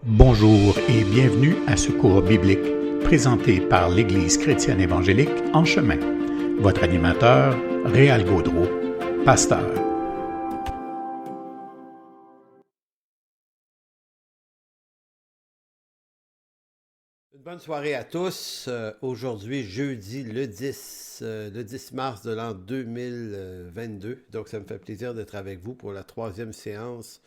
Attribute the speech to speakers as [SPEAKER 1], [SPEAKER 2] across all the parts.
[SPEAKER 1] Bonjour et bienvenue à ce cours biblique présenté par l'Église chrétienne évangélique En Chemin. Votre animateur, Réal Gaudreau, pasteur.
[SPEAKER 2] Une bonne soirée à tous. Aujourd'hui, jeudi, le 10 mars de l'an 2022. Donc, ça me fait plaisir d'être avec vous pour la troisième séance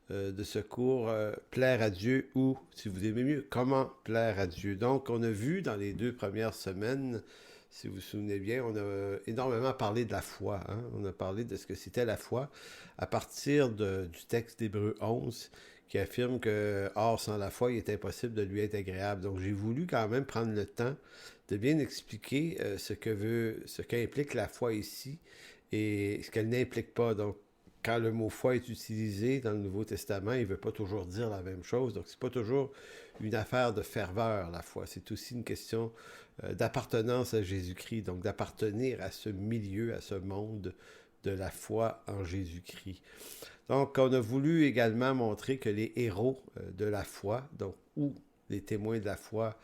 [SPEAKER 2] de ce cours Plaire à Dieu ou, si vous aimez mieux, Comment plaire à Dieu. Donc, on a vu dans les 2 premières semaines, si vous vous souvenez bien, on a énormément parlé de la foi. On a parlé de ce que c'était la foi à partir du texte d'Hébreux 11 qui affirme que, or, sans la foi, il est impossible de lui être agréable. Donc, j'ai voulu quand même prendre le temps de bien expliquer ce qu'implique la foi ici et ce qu'elle n'implique pas. Donc, quand le mot foi est utilisé dans le Nouveau Testament, il ne veut pas toujours dire la même chose. Donc, c'est pas toujours une affaire de ferveur, la foi. C'est aussi une question d'appartenance à Jésus-Christ, donc d'appartenir à ce milieu, à ce monde de la foi en Jésus-Christ. Donc, on a voulu également montrer que les héros de la foi, donc, ou les témoins de la foi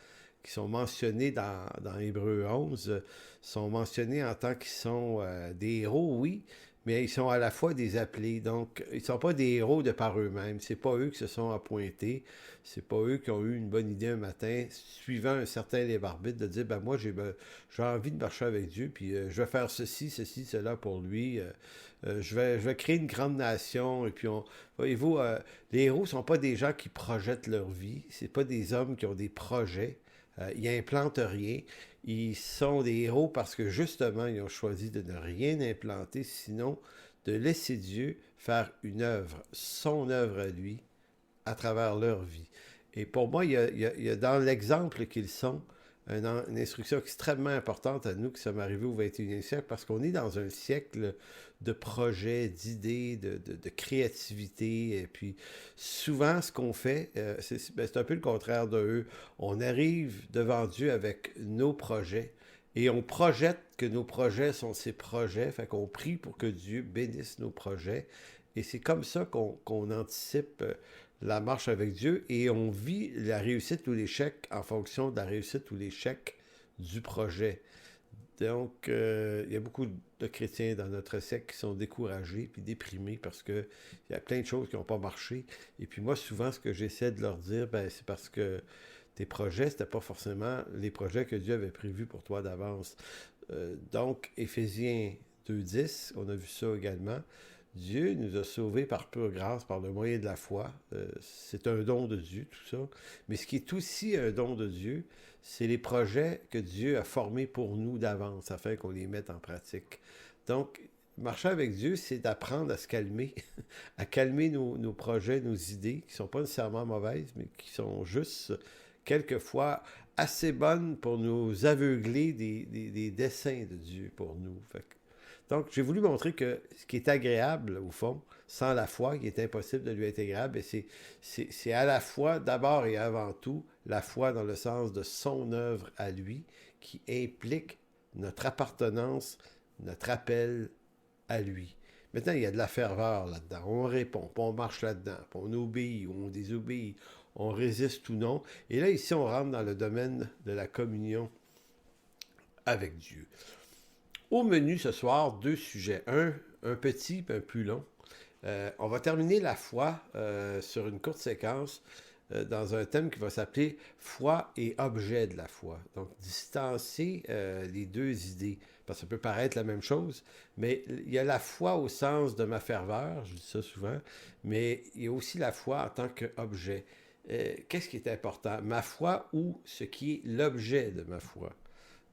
[SPEAKER 2] qui sont mentionnés dans Hébreux 11, sont mentionnés en tant qu'ils sont des héros, oui, mais ils sont à la fois des appelés. Donc, ils ne sont pas des héros de par eux-mêmes. C'est pas eux qui se sont appointés. C'est pas eux qui ont eu une bonne idée un matin, suivant un certain libre arbitre, de dire, ben moi, j'ai envie de marcher avec Dieu, puis je vais faire ceci, cela pour lui. Je vais créer une grande nation. Et puis, voyez-vous, les héros ne sont pas des gens qui projettent leur vie. C'est pas des hommes qui ont des projets. Ils n'implantent rien. Ils sont des héros parce que justement, ils ont choisi de ne rien implanter, sinon de laisser Dieu faire une œuvre, son œuvre à lui, à travers leur vie. Et pour moi, il y a dans l'exemple qu'ils sont, une instruction extrêmement importante à nous qui sommes arrivés au 21e siècle parce qu'on est dans un siècle de projets, d'idées, de créativité. Et puis, souvent, ce qu'on fait, c'est un peu le contraire de eux. On arrive devant Dieu avec nos projets et on projette que nos projets sont ses projets. Fait qu'on prie pour que Dieu bénisse nos projets. Et c'est comme ça qu'on anticipe la marche avec Dieu et on vit la réussite ou l'échec en fonction de la réussite ou l'échec du projet. Donc, il y a beaucoup de chrétiens dans notre siècle qui sont découragés puis déprimés parce qu'il y a plein de choses qui n'ont pas marché. Et puis moi, souvent, ce que j'essaie de leur dire, c'est parce que tes projets, c'était pas forcément les projets que Dieu avait prévus pour toi d'avance. Donc, Éphésiens 2.10, on a vu ça également. Dieu nous a sauvés par pure grâce, par le moyen de la foi. C'est un don de Dieu, tout ça. Mais ce qui est aussi un don de Dieu, c'est les projets que Dieu a formés pour nous d'avance, afin qu'on les mette en pratique. Donc, marcher avec Dieu, c'est d'apprendre à se calmer, à calmer nos projets, nos idées, qui ne sont pas nécessairement mauvaises, mais qui sont juste, quelquefois, assez bonnes pour nous aveugler des desseins de Dieu pour nous. Donc, j'ai voulu montrer que ce qui est agréable, au fond, sans la foi, il est impossible de lui être agréable. Et c'est à la fois, d'abord et avant tout, la foi dans le sens de son œuvre à lui, qui implique notre appartenance, notre appel à lui. Maintenant, il y a de la ferveur là-dedans. On répond, puis on marche là-dedans, puis on obéit ou on désobéit, on résiste ou non. Et là, ici, on rentre dans le domaine de la communion avec Dieu. Au menu ce soir, 2 sujets. Un petit et un plus long. On va terminer la foi sur une courte séquence dans un thème qui va s'appeler foi et objet de la foi. Donc, distancier les deux idées, parce que ça peut paraître la même chose, mais il y a la foi au sens de ma ferveur, je dis ça souvent, mais il y a aussi la foi en tant qu'objet. Qu'est-ce qui est important? Ma foi ou ce qui est l'objet de ma foi?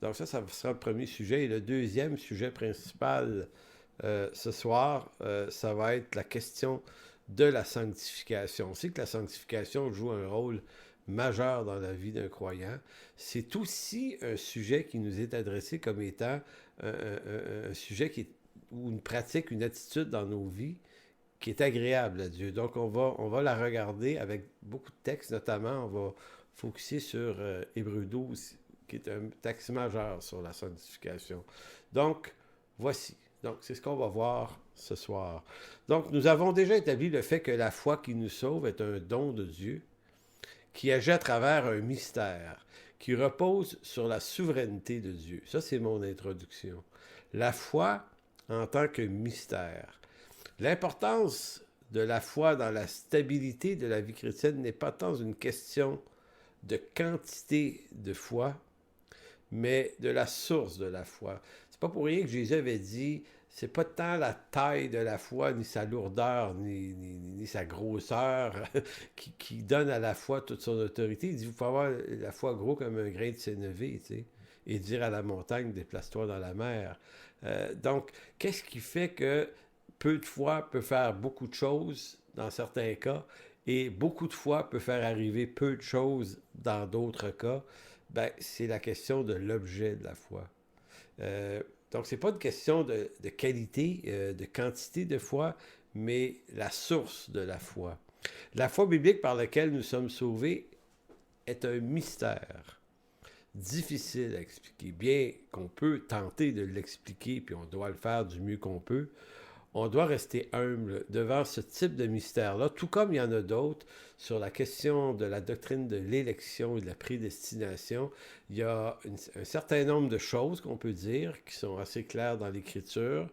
[SPEAKER 2] Donc ça sera le premier sujet. Et le deuxième sujet principal ce soir, ça va être la question de la sanctification. On sait que la sanctification joue un rôle majeur dans la vie d'un croyant. C'est aussi un sujet qui nous est adressé comme étant un sujet ou une pratique, une attitude dans nos vies qui est agréable à Dieu. Donc on va la regarder avec beaucoup de textes, notamment on va focuser sur Hébreux 12, qui est un texte majeur sur la sanctification. Donc, voici. Donc, c'est ce qu'on va voir ce soir. Donc, nous avons déjà établi le fait que la foi qui nous sauve est un don de Dieu. qui agit à travers un mystère, qui repose sur la souveraineté de Dieu. Ça, c'est mon introduction. La foi en tant que mystère. L'importance de la foi dans la stabilité de la vie chrétienne n'est pas tant une question de quantité de foi, mais de la source de la foi. C'est pas pour rien que Jésus avait dit, c'est pas tant la taille de la foi, ni sa lourdeur, ni sa grosseur qui donne à la foi toute son autorité. Il dit, vous pouvez avoir la foi gros comme un grain de sénévé, tu sais, et dire à la montagne, déplace-toi dans la mer. Donc, qu'est-ce qui fait que peu de foi peut faire beaucoup de choses dans certains cas, et beaucoup de foi peut faire arriver peu de choses dans d'autres cas? Ben, c'est la question de l'objet de la foi. Donc, ce n'est pas une question de qualité, de quantité de foi, mais la source de la foi. La foi biblique par laquelle nous sommes sauvés est un mystère difficile à expliquer. Bien qu'on peut tenter de l'expliquer, puis on doit le faire du mieux qu'on peut, on doit rester humble devant ce type de mystère-là, tout comme il y en a d'autres sur la question de la doctrine de l'élection et de la prédestination. Il y a un certain nombre de choses qu'on peut dire qui sont assez claires dans l'Écriture.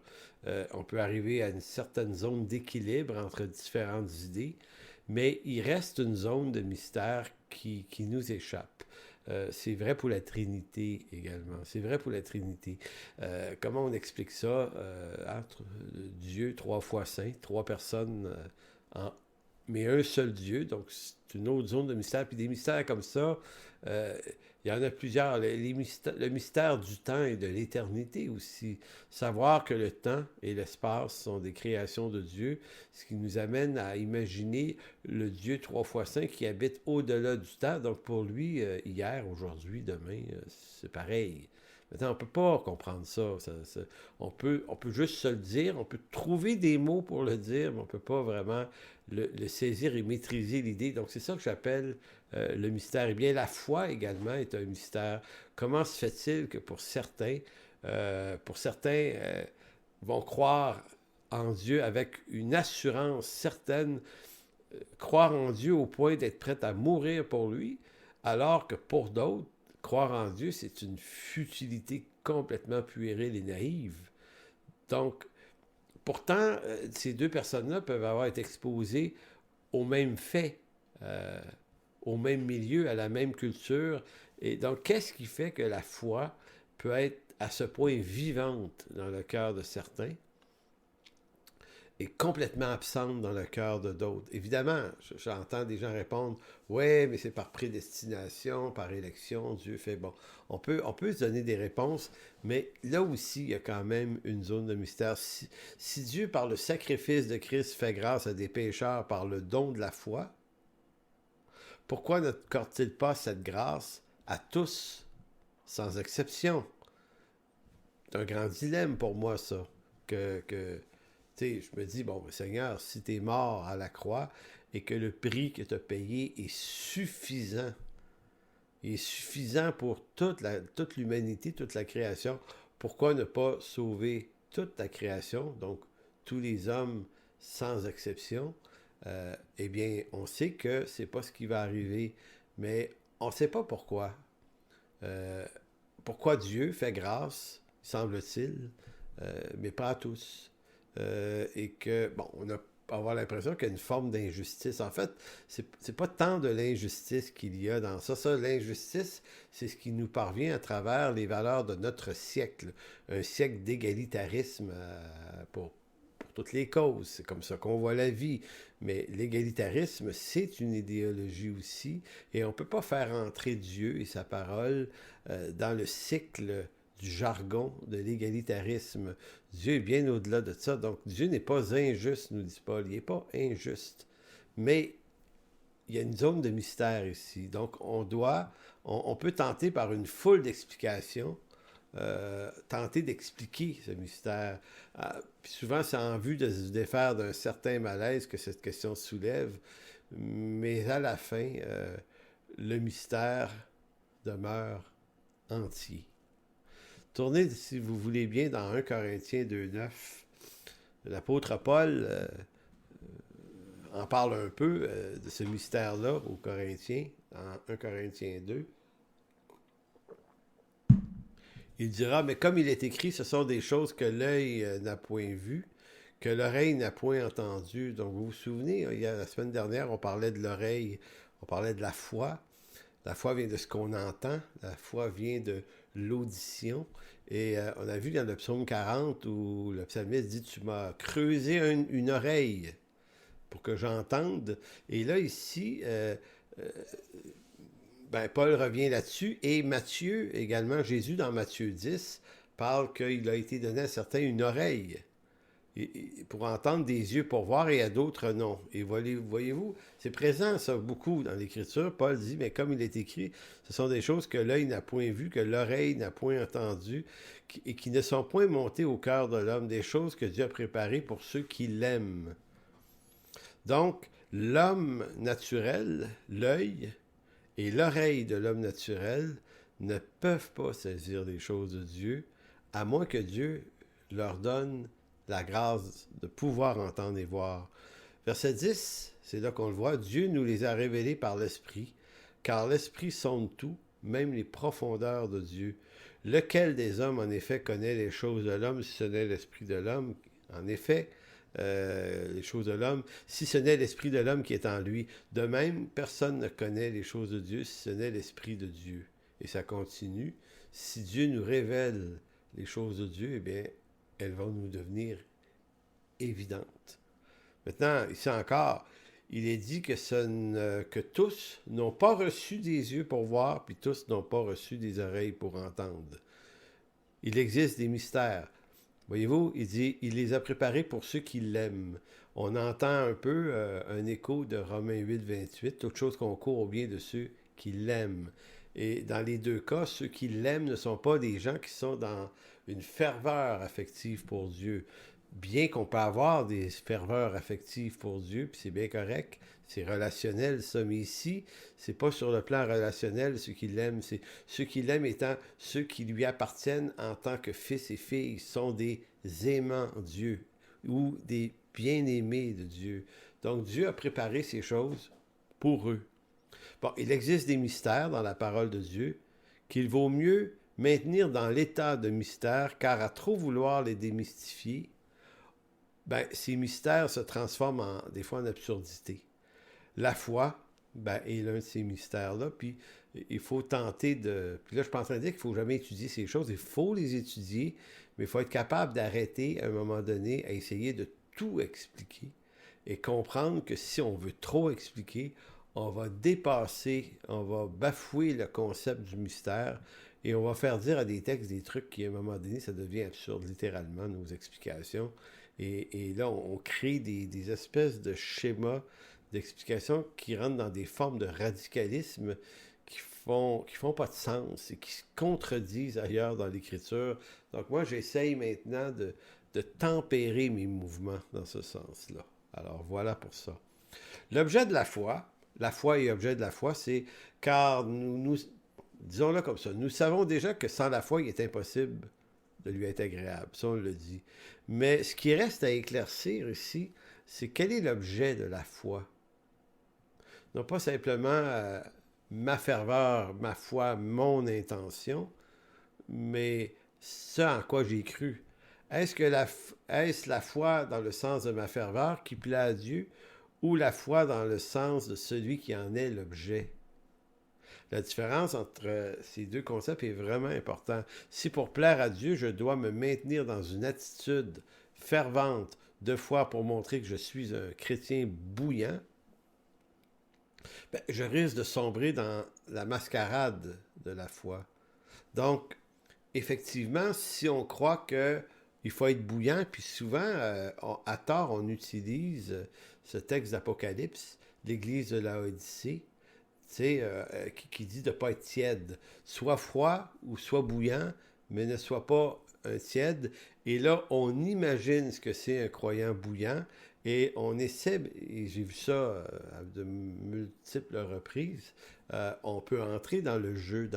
[SPEAKER 2] On peut arriver à une certaine zone d'équilibre entre différentes idées, mais il reste une zone de mystère qui nous échappe. C'est vrai pour la Trinité également. C'est vrai pour la Trinité. Comment on explique ça? Dieu, 3 fois saint, 3 personnes, mais un seul Dieu. Donc, c'est une autre zone de mystère. Puis des mystères comme ça, il y en a plusieurs. Le mystère du temps et de l'éternité aussi. Savoir que le temps et l'espace sont des créations de Dieu, ce qui nous amène à imaginer le Dieu 3 fois saint qui habite au-delà du temps. Donc pour lui, hier, aujourd'hui, demain, c'est pareil. Maintenant, on ne peut pas comprendre ça. On peut juste se le dire, on peut trouver des mots pour le dire, mais on ne peut pas vraiment le saisir et maîtriser l'idée. Donc c'est ça que j'appelle le mystère. Eh bien, la foi également est un mystère. Comment se fait-il que pour certains vont croire en Dieu avec une assurance certaine, croire en Dieu au point d'être prêt à mourir pour lui, alors que pour d'autres, croire en Dieu, c'est une futilité complètement puérile et naïve. Donc, pourtant, ces deux personnes-là peuvent avoir été exposées aux mêmes faits, au même milieu, à la même culture. Et donc, qu'est-ce qui fait que la foi peut être à ce point vivante dans le cœur de certains et complètement absente dans le cœur de d'autres? Évidemment, j'entends des gens répondre « Ouais, mais c'est par prédestination, par élection, Dieu fait bon. » On peut se donner des réponses, mais là aussi, il y a quand même une zone de mystère. Si Dieu, par le sacrifice de Christ, fait grâce à des pécheurs par le don de la foi, pourquoi n'accorde-t-il pas cette grâce à tous, sans exception? C'est un grand dilemme pour moi, ça. Tu sais, je me dis, bon, Seigneur, si tu es mort à la croix et que le prix que tu as payé est suffisant pour toute l'humanité, toute la création, pourquoi ne pas sauver toute la création, donc tous les hommes sans exception? Eh bien, on sait que c'est pas ce qui va arriver, mais on ne sait pas pourquoi. Pourquoi Dieu fait grâce, semble-t-il, mais pas à tous. Et que, bon, on a avoir l'impression qu'il y a une forme d'injustice. En fait, c'est pas tant de l'injustice qu'il y a dans ça. Ça, l'injustice, c'est ce qui nous parvient à travers les valeurs de notre siècle. Un siècle d'égalitarisme pour toutes les causes. C'est comme ça qu'on voit la vie. Mais l'égalitarisme, c'est une idéologie aussi. Et on ne peut pas faire entrer Dieu et sa parole dans le cycle du jargon de l'égalitarisme. Dieu est bien au-delà de ça. Donc, Dieu n'est pas injuste, nous dit Paul. Il n'est pas injuste. Mais il y a une zone de mystère ici. Donc, on peut tenter par une foule d'explications, tenter d'expliquer ce mystère. Puis souvent, c'est en vue de se défaire d'un certain malaise que cette question soulève. Mais à la fin, le mystère demeure entier. Tournez, si vous voulez bien, dans 1 Corinthiens 2,9. L'apôtre Paul en parle un peu de ce mystère-là aux Corinthiens, en 1 Corinthiens 2. Il dira, mais comme il est écrit, ce sont des choses que l'œil n'a point vues, que l'oreille n'a point entendues. Donc, vous vous souvenez, la semaine dernière, on parlait de l'oreille, on parlait de la foi. La foi vient de ce qu'on entend, la foi vient de l'audition. Et on a vu dans le psaume 40 où le psalmiste dit « Tu m'as creusé une oreille pour que j'entende. » Et là, ici, Paul revient là-dessus. Et Matthieu, également, Jésus, dans Matthieu 10, parle qu'il a été donné à certains une oreille pour entendre, des yeux pour voir, et à d'autres non. Et voyez-vous, c'est présent ça beaucoup dans l'Écriture. Paul dit, mais comme il est écrit, ce sont des choses que l'œil n'a point vues, que l'oreille n'a point entendues, et qui ne sont point montées au cœur de l'homme, des choses que Dieu a préparées pour ceux qui l'aiment. Donc, l'homme naturel, l'œil et l'oreille de l'homme naturel ne peuvent pas saisir les choses de Dieu, à moins que Dieu leur donne la grâce de pouvoir entendre et voir. Verset 10, c'est là qu'on le voit. Dieu nous les a révélés par l'Esprit, car l'Esprit sonde tout, même les profondeurs de Dieu. Lequel des hommes, en effet, connaît les choses de l'homme, si ce n'est l'Esprit de l'homme? En effet, les choses de l'homme, si ce n'est l'Esprit de l'homme qui est en lui. De même, personne ne connaît les choses de Dieu, si ce n'est l'Esprit de Dieu. Et ça continue. Si Dieu nous révèle les choses de Dieu, eh bien, elles vont nous devenir évidentes. Maintenant, ici encore, il est dit que tous n'ont pas reçu des yeux pour voir, puis tous n'ont pas reçu des oreilles pour entendre. Il existe des mystères. Voyez-vous, il dit, il les a préparés pour ceux qui l'aiment. On entend un peu un écho de Romains 8, 28, toute chose concourt au bien de ceux qui l'aiment. Et dans les deux cas, ceux qui l'aiment ne sont pas des gens qui sont dans une ferveur affective pour Dieu. Bien qu'on peut avoir des ferveurs affectives pour Dieu, puis c'est bien correct, c'est relationnel ça, mais ici, c'est pas sur le plan relationnel ceux qui l'aiment, c'est ceux qui l'aiment étant ceux qui lui appartiennent en tant que fils et filles, sont des aimants Dieu ou des bien-aimés de Dieu. Donc Dieu a préparé ces choses pour eux. Bon, il existe des mystères dans la parole de Dieu qu'il vaut mieux maintenir dans l'état de mystère, car à trop vouloir les démystifier, ces mystères se transforment des fois en absurdité. La foi est l'un de ces mystères-là, puis il faut tenter de... Puis là, je suis pas en train de dire qu'il ne faut jamais étudier ces choses, il faut les étudier, mais il faut être capable d'arrêter à un moment donné à essayer de tout expliquer et comprendre que si on veut trop expliquer, on va dépasser, on va bafouer le concept du mystère et on va faire dire à des textes des trucs qui, à un moment donné, ça devient absurde, littéralement, nos explications. Et là, on crée des espèces de schémas d'explications qui rentrent dans des formes de radicalisme qui font pas de sens et qui se contredisent ailleurs dans l'Écriture. Donc moi, j'essaye maintenant de tempérer mes mouvements dans ce sens-là. Alors voilà pour ça. L'objet de la foi et objet de la foi, c'est car nous disons-le comme ça, nous savons déjà que sans la foi, il est impossible de lui être agréable. Ça, on le dit. Mais ce qui reste à éclaircir ici, c'est quel est l'objet de la foi? Non pas simplement ma ferveur, ma foi, mon intention, mais ce en quoi j'ai cru. Est-ce la foi dans le sens de ma ferveur qui plaît à Dieu ou la foi dans le sens de celui qui en est l'objet? La différence entre ces deux concepts est vraiment importante. Si pour plaire à Dieu, je dois me maintenir dans une attitude fervente de foi pour montrer que je suis un chrétien bouillant, je risque de sombrer dans la mascarade de la foi. Donc, effectivement, si on croit qu'il faut être bouillant, puis souvent, à tort, on utilise ce texte d'Apocalypse, l'Église de Laodicée, qui dit de ne pas être tiède. Soit froid ou soit bouillant, mais ne soit pas un tiède. Et là, on imagine ce que c'est un croyant bouillant et on essaie, et j'ai vu ça à de multiples reprises, on peut entrer dans le jeu,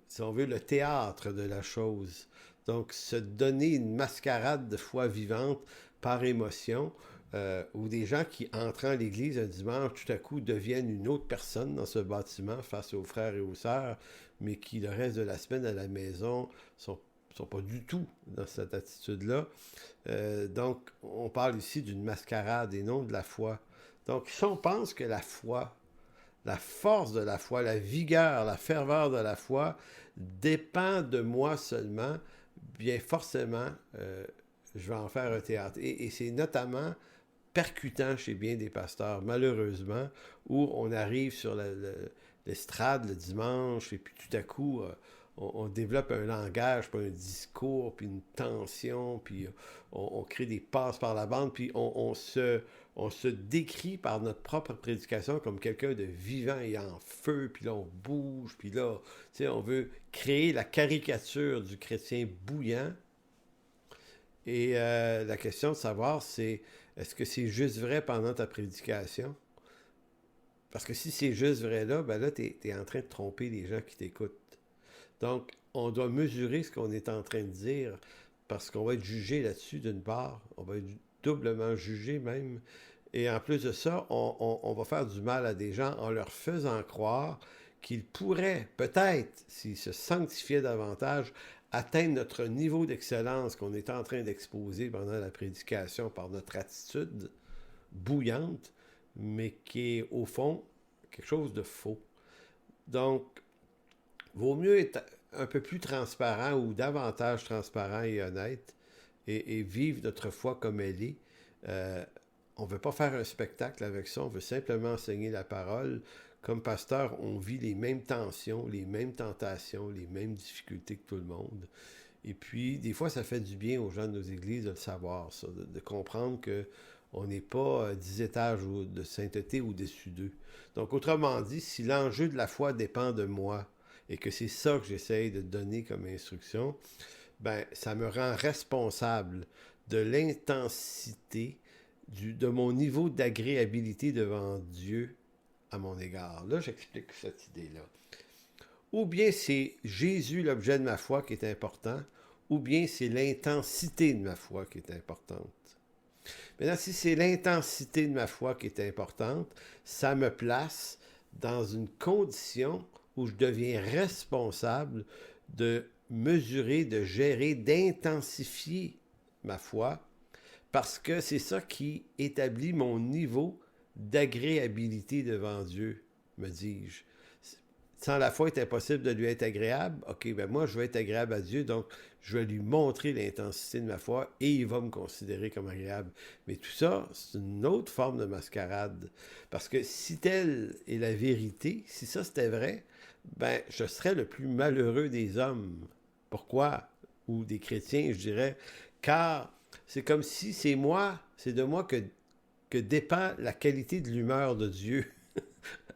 [SPEAKER 2] si on veut, le théâtre de la chose. Donc, se donner une mascarade de foi vivante par émotion, ou des gens qui, entrant à l'église un dimanche, tout à coup deviennent une autre personne dans ce bâtiment face aux frères et aux sœurs, mais qui, le reste de la semaine à la maison, sont pas du tout dans cette attitude-là. Donc, on parle ici d'une mascarade et non de la foi. Donc, si on pense que la foi, la force de la foi, la vigueur, la ferveur de la foi dépend de moi seulement, bien forcément, je vais en faire un théâtre. Et c'est notamment percutant chez bien des pasteurs, malheureusement, où on arrive sur l'estrade le dimanche et puis tout à coup, on développe un langage, puis un discours, puis une tension, puis on crée des passes par la bande, puis on se décrit par notre propre prédication comme quelqu'un de vivant et en feu, puis là on bouge, puis là, tu sais, on veut créer la caricature du chrétien bouillant. Et la question de savoir, c'est est-ce que c'est juste vrai pendant ta prédication? Parce que si c'est juste vrai là, ben là, tu es en train de tromper les gens qui t'écoutent. Donc, on doit mesurer ce qu'on est en train de dire parce qu'on va être jugé là-dessus d'une part. On va être doublement jugé même. Et en plus de ça, on va faire du mal à des gens en leur faisant croire qu'ils pourraient, peut-être, s'ils se sanctifiaient davantage, atteindre notre niveau d'excellence qu'on est en train d'exposer pendant la prédication par notre attitude bouillante, mais qui est au fond quelque chose de faux. Donc, vaut mieux être un peu plus transparent ou davantage transparent et honnête et vivre notre foi comme elle est. On ne veut pas faire un spectacle avec ça, on veut simplement enseigner la parole. Comme pasteur, on vit les mêmes tensions, les mêmes tentations, les mêmes difficultés que tout le monde. Et puis, des fois, ça fait du bien aux gens de nos églises de le savoir, ça, de comprendre qu'on n'est pas 10 étages de sainteté au-dessus d'eux. Donc, autrement dit, si l'enjeu de la foi dépend de moi et que c'est ça que j'essaye de donner comme instruction, ben, ça me rend responsable de l'intensité de mon niveau d'agréabilité devant Dieu à mon égard. Là, j'explique cette idée-là. Ou bien c'est Jésus l'objet de ma foi qui est important, ou bien c'est l'intensité de ma foi qui est importante. Maintenant, si c'est l'intensité de ma foi qui est importante, ça me place dans une condition où je deviens responsable de mesurer, de gérer, d'intensifier ma foi, parce que c'est ça qui établit mon niveau d'agréabilité devant Dieu, me dis-je. Sans la foi, il est impossible de lui être agréable. OK, ben moi, je vais être agréable à Dieu, donc je vais lui montrer l'intensité de ma foi et il va me considérer comme agréable. Mais tout ça, c'est une autre forme de mascarade. Parce que si telle est la vérité, si ça c'était vrai, ben je serais le plus malheureux des hommes. Pourquoi? Ou des chrétiens, je dirais. Car c'est comme si c'est de moi que dépend la qualité de l'humeur de Dieu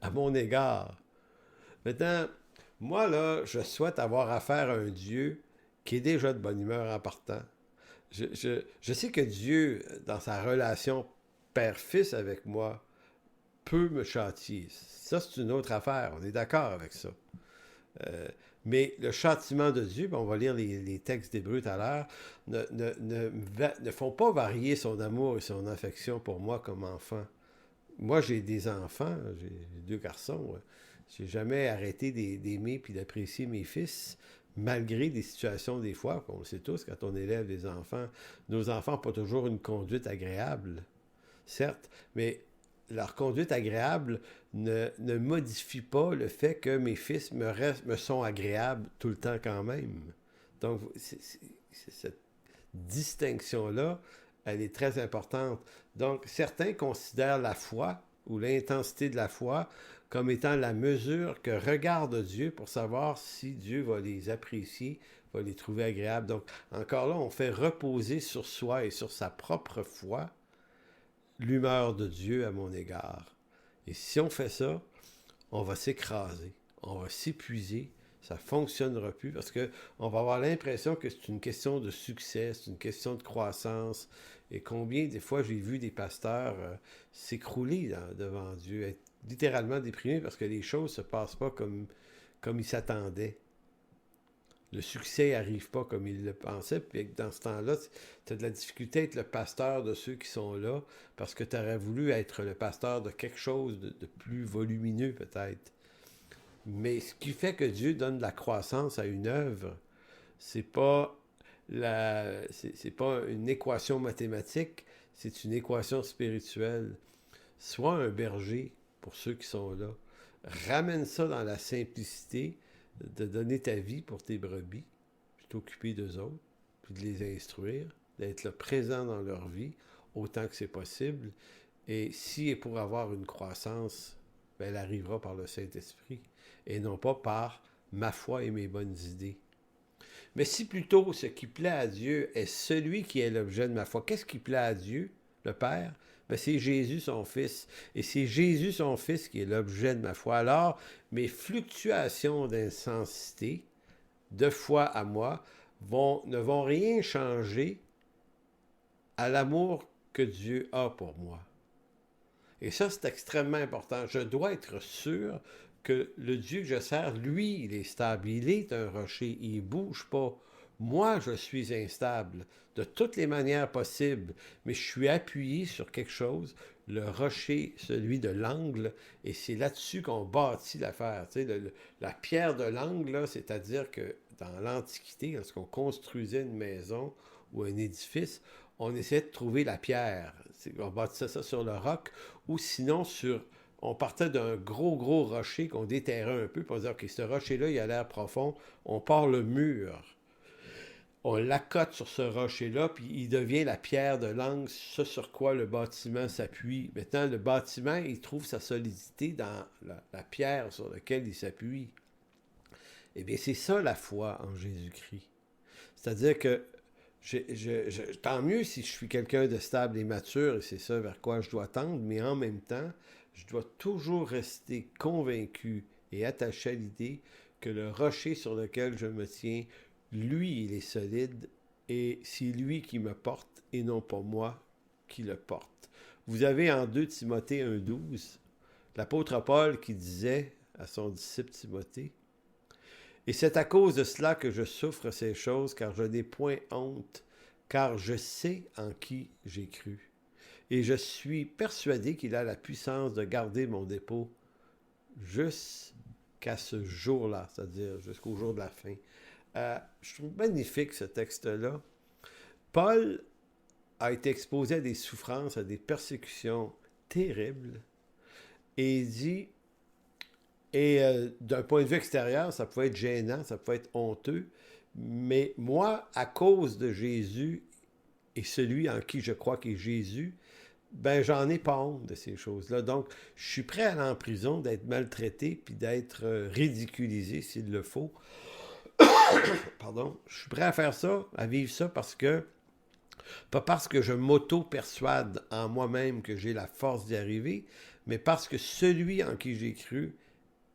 [SPEAKER 2] à mon égard. Maintenant, moi, là, je souhaite avoir affaire à un Dieu qui est déjà de bonne humeur en partant. Je sais que Dieu, dans sa relation père-fils avec moi, peut me châtier. Ça, c'est une autre affaire. On est d'accord avec ça. Mais le châtiment de Dieu, on va lire les textes d'Hébreux tout à l'heure, ne font pas varier son amour et son affection pour moi comme enfant. Moi, j'ai des enfants, j'ai 2 garçons. J'ai jamais arrêté d'aimer puis d'apprécier mes fils, malgré des situations des fois, on le sait tous, quand on élève des enfants, nos enfants n'ont pas toujours une conduite agréable, certes, mais leur conduite agréable ne modifie pas le fait que mes fils me sont agréables tout le temps quand même. Donc, cette distinction-là, elle est très importante. Donc, certains considèrent la foi ou l'intensité de la foi comme étant la mesure que regarde Dieu pour savoir si Dieu va les apprécier, va les trouver agréables. Donc, encore là, on fait reposer sur soi et sur sa propre foi l'humeur de Dieu à mon égard. Et si on fait ça, on va s'écraser, on va s'épuiser, ça ne fonctionnera plus parce qu'on va avoir l'impression que c'est une question de succès, c'est une question de croissance. Et combien des fois j'ai vu des pasteurs s'écrouler devant Dieu, être littéralement déprimés parce que les choses ne se passent pas comme ils s'attendaient. le succès n'arrive pas comme il le pensait, puis dans ce temps-là, tu as de la difficulté à être le pasteur de ceux qui sont là, parce que tu aurais voulu être le pasteur de quelque chose de plus volumineux peut-être. Mais ce qui fait que Dieu donne de la croissance à une œuvre, c'est pas c'est pas une équation mathématique, c'est une équation spirituelle. Sois un berger pour ceux qui sont là. Ramène ça dans la simplicité de donner ta vie pour tes brebis, puis t'occuper d'eux autres, puis de les instruire, d'être le présent dans leur vie autant que c'est possible. Et si et pour avoir une croissance, ben, elle arrivera par le Saint-Esprit et non pas par ma foi et mes bonnes idées. Mais si plutôt ce qui plaît à Dieu est celui qui est l'objet de ma foi, qu'est-ce qui plaît à Dieu, le Père? Ben, c'est Jésus son Fils. Et c'est Jésus son Fils qui est l'objet de ma foi. Alors, mes fluctuations d'intensité, de foi à moi, ne vont rien changer à l'amour que Dieu a pour moi. Et ça, c'est extrêmement important. Je dois être sûr que le Dieu que je sers, lui, il est stable. Il est un rocher. Il ne bouge pas. Moi, je suis instable de toutes les manières possibles, mais je suis appuyé sur quelque chose, le rocher, celui de l'angle, et c'est là-dessus qu'on bâtit l'affaire. Tu sais, la pierre de l'angle, c'est-à-dire que dans l'Antiquité, lorsqu'on construisait une maison ou un édifice, on essayait de trouver la pierre. On bâtissait ça sur le roc, ou sinon on partait d'un gros rocher qu'on déterrait un peu, pour dire, OK, ce rocher-là, il a l'air profond, on part le mur. On l'accote sur ce rocher-là, puis il devient la pierre de l'angle, ce sur quoi le bâtiment s'appuie. Maintenant, le bâtiment, il trouve sa solidité dans la pierre sur laquelle il s'appuie. Eh bien, c'est ça la foi en Jésus-Christ. C'est-à-dire que tant mieux si je suis quelqu'un de stable et mature, et c'est ça vers quoi je dois tendre, mais en même temps, je dois toujours rester convaincu et attaché à l'idée que le rocher sur lequel je me tiens, lui, il est solide, et c'est lui qui me porte, et non pas moi qui le porte. Vous avez en 2 Timothée 1,12, l'apôtre Paul qui disait à son disciple Timothée, « Et c'est à cause de cela que je souffre ces choses, car je n'ai point honte, car je sais en qui j'ai cru. Et je suis persuadé qu'il a la puissance de garder mon dépôt jusqu'à ce jour-là, c'est-à-dire jusqu'au jour de la fin. » Je trouve magnifique ce texte-là. Paul a été exposé à des souffrances, à des persécutions terribles, et il dit, d'un point de vue extérieur, ça pouvait être gênant, ça pouvait être honteux, mais moi, à cause de Jésus et celui en qui je crois qu'est Jésus, ben j'en ai pas honte de ces choses-là. Donc, je suis prêt à aller en prison, d'être maltraité, puis d'être ridiculisé s'il le faut. Pardon. Je suis prêt à faire ça, à vivre ça, pas parce que je m'auto-persuade en moi-même que j'ai la force d'y arriver, mais parce que celui en qui j'ai cru,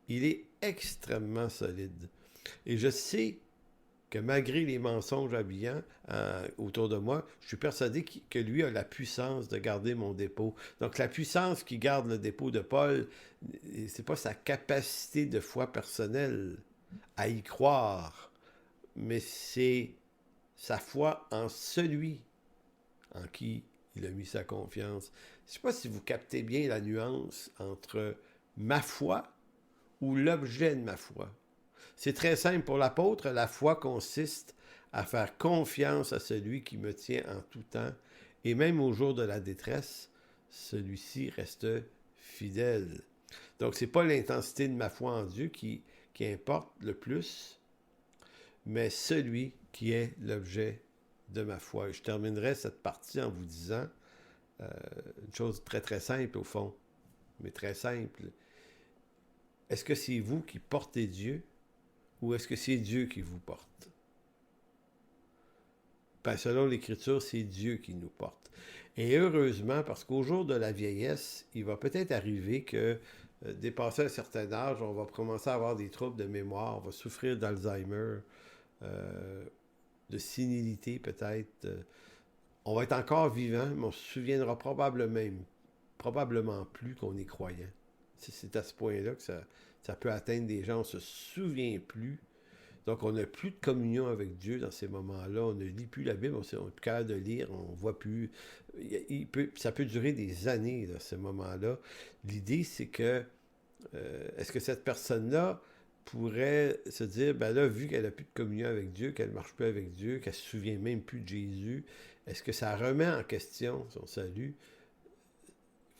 [SPEAKER 2] il est extrêmement solide. Et je sais que malgré les mensonges habillants autour de moi, je suis persuadé que lui a la puissance de garder mon dépôt. Donc la puissance qui garde le dépôt de Paul, c'est pas sa capacité de foi personnelle à y croire, mais c'est sa foi en celui en qui il a mis sa confiance. Je ne sais pas si vous captez bien la nuance entre ma foi ou l'objet de ma foi. C'est très simple. Pour l'apôtre, la foi consiste à faire confiance à celui qui me tient en tout temps, et même au jour de la détresse, celui-ci reste fidèle. Donc, ce n'est pas l'intensité de ma foi en Dieu qui importe le plus, mais celui qui est l'objet de ma foi. Et je terminerai cette partie en vous disant une chose très très simple au fond, mais très simple. Est-ce que c'est vous qui portez Dieu ou est-ce que c'est Dieu qui vous porte? Ben, selon l'Écriture, c'est Dieu qui nous porte. Et heureusement, parce qu'au jour de la vieillesse, il va peut-être arriver que, dépassé un certain âge, on va commencer à avoir des troubles de mémoire, on va souffrir d'Alzheimer, de sénilité peut-être. On va être encore vivant, mais on se souviendra probablement plus qu'on est croyant. C'est à ce point-là que ça peut atteindre des gens. On ne se souvient plus Donc, on n'a plus de communion avec Dieu dans ces moments-là. On ne lit plus la Bible, on n'est plus capable de lire, on ne voit plus. Ça peut durer des années, là, ces moments-là. L'idée, c'est que, est-ce que cette personne-là pourrait se dire, ben là, vu qu'elle n'a plus de communion avec Dieu, qu'elle ne marche plus avec Dieu, qu'elle ne se souvient même plus de Jésus, est-ce que ça remet en question son salut?